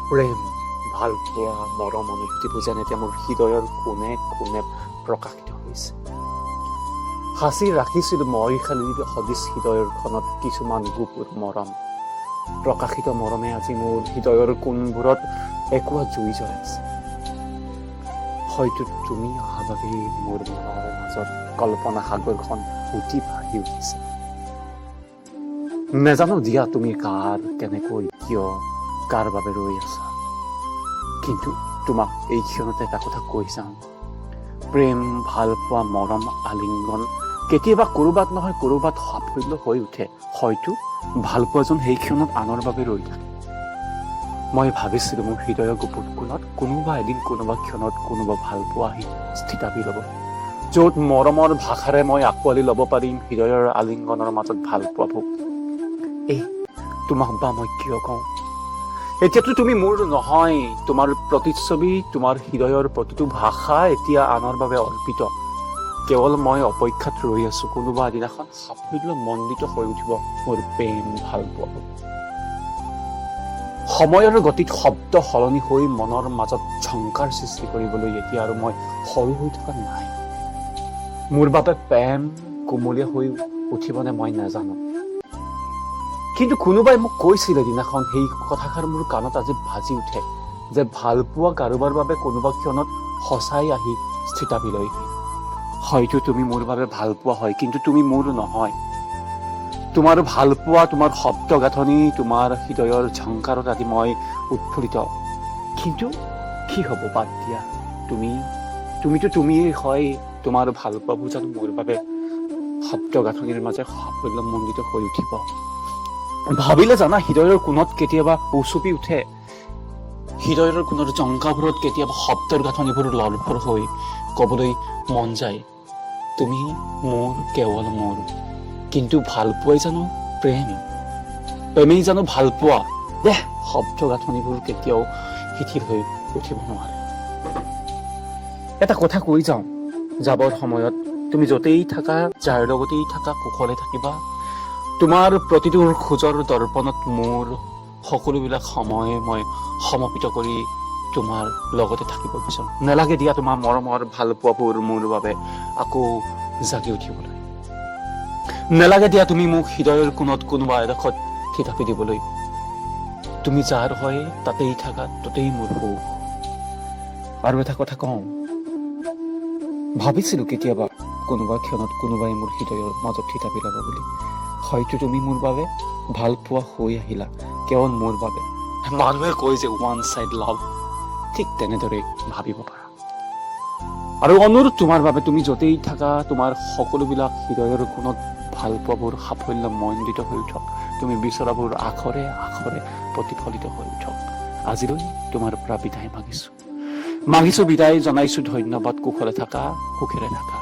প্ৰেম, ভাল পোৱা, মৰম অনুভূতিবোৰ যেন এতিয়া মোৰ হৃদয়ৰ কোণে কোণে প্ৰকাশিত হৈছে। সাঁচি ৰাখিছিলোঁ মই খালি সদিশ হৃদয়ৰখনত কিছুমান গুপুৰ মৰম। প্ৰকাশিত মৰমে আজি মোৰ হৃদয়ৰ কোণবোৰত একোৱা জুই জ্বলাইছে। হয়তো তুমি অহা বাবেই মোৰ মনৰ মাজত কল্পনা সাগৰখন উঠি ভাহি উঠিছে। নেজানো দিয়া তুমি কাৰ, কেনেকৈ, কিয়, কাৰ বাবে ৰৈ আছা। কিন্তু তোমাক এই ক্ষণতে এটা কথা কৈ যাওঁ, প্ৰেম, ভাল পোৱা, মৰম, আলিংগন কেতিয়াবা ক'ৰবাত নহয় ক'ৰবাত সাফল্য হৈ উঠে। হয়তো ভাল পোৱাজন সেই ক্ষণত আনৰ বাবে ৰৈ থাকে। মই ভাবিছিলোঁ মোৰ হৃদয়ৰ গুপুৰ কোণত কোনোবা এদিন কোনোবা ক্ষণত কোনোবা ভাল পোৱা আহি স্থিতাপি ল'ব, য'ত মৰমৰ ভাষাৰে মই আঁকোৱালি ল'ব পাৰিম হৃদয়ৰ আলিংগনৰ মাজত ভাল পোৱাবোৰ। এই তোমাক বা মই কিয় কওঁ, এতিয়াতো তুমি মোৰ নহয়। তোমাৰ প্ৰতিচ্ছবি, তোমাৰ হৃদয়ৰ প্ৰতিটো ভাষা এতিয়া আনৰ বাবে অৰ্পিত। কেৱল মই অপেক্ষাত ৰৈ আছো কোনোবা এদিনাখন সাফল্য মণ্ডিত হৈ উঠিব মোৰ প্ৰেম, ভাল পোৱা। সময়ৰ গতিত শব্দ সলনি হৈ মনৰ মাজত ঝংকাৰ সৃষ্টি কৰিবলৈ এতিয়া আৰু মই সৰু হৈ থকা নাই। মোৰ বাবে প্ৰেম কোমলীয়া হৈ উঠিবনে মই নাজানো, কিন্তু কোনোবাই মোক কৈছিল এদিনাখন, সেই কথাষাৰ মোৰ কাণত আজি ভাজি উঠে, যে ভাল পোৱা কাৰোবাৰ বাবে কোনোবা ক্ষণত সঁচাই আহি স্থিতাপি লয়হি। হয়তো তুমি মোৰ বাবে ভাল পোৱা হয়, কিন্তু তুমি মোৰ নহয়। তোমাৰ ভাল পোৱা, তোমাৰ শব্দ গাঁথনি, তোমাৰ হৃদয়ৰ ঝংকাৰত আজি মই উৎফুল্লিত। কিন্তু কি হ'ব, বাদ দিয়া। তুমিতো তুমিয়ে হয়। তোমাৰ ভাল পোৱাবোৰ জানো মোৰ বাবে শব্দ গাঁথনিৰ মাজে সাফল্যমণ্ডিত হৈ উঠিব? ভাবিলে জানা, হৃদয়ৰ কোণত কেতিয়াবা উচুপি উঠে, হৃদয়ৰ কোণৰ জংকাবোৰত কেতিয়াবা শব্দৰ গাঁথনিবোৰ লৰভৰ হৈ ক'বলৈ মন যায়, তুমি মোৰ, কেৱল মোৰ। কিন্তু ভাল পোৱাই জানো প্ৰেম? প্ৰেমেই জানো ভাল পোৱা? শব্দ গাঁথনিবোৰ কেতিয়াও শিথিল হৈ উঠিব নোৱাৰে। এটা কথা কৈ যাওঁ, যাবৰ সময়ত তুমি য'তেই থাকা, যাৰ লগতেই থাকা, কুশলে থাকিবা। তোমাৰ প্ৰতিটো খোজৰ দৰ্পণত মোৰ সকলোবিলাক সময় মই সমৰ্পিত কৰি তোমাৰ লগতে থাকিব বিচাৰোঁ। নালাগে দিয়া তোমাৰ মৰমৰ ভাল পোৱাবোৰ মোৰ বাবে আকৌ জাগি উঠিবলৈ। নালাগে দিয়া তুমি মোক হৃদয়ৰ কোণত কোনোবা এডোখৰত থিতাপি দিবলৈ। তুমি যাৰ হয় তাতেই থাকা, তাতেই মোৰ সুখ। আৰু এটা কথা কওঁ, ভাবিছিলো কেতিয়াবা কোনোবা ক্ষণত কোনোবাই মোৰ হৃদয়ৰ মাজত থিতাপি ল'ব বুলি। হয়তো তুমি মোৰ বাবে ভাল পোৱা হৈ আহিলা, কেৱল মোৰ বাবে। মানুহে কয় যে ওৱান চাইড লাভ, ঠিক তেনেদৰে ভাবিব পাৰা। আৰু অনুৰোধ তোমাৰ বাবে, তুমি য'তেই থাকা, তোমাৰ সকলোবিলাক হৃদয়ৰ কোণত ভাল পোৱাবোৰ সাফল্যমণ্ডিত হৈ উঠক। তুমি বিচৰাবোৰ আখৰে আখৰে প্ৰতিফলিত হৈ উঠক। আজিলৈ তোমাৰ পৰা বিদায় মাগিছো বিদায় জনাইছো। ধন্যবাদ। কুশলে থাকা, সুখেৰে থাকা।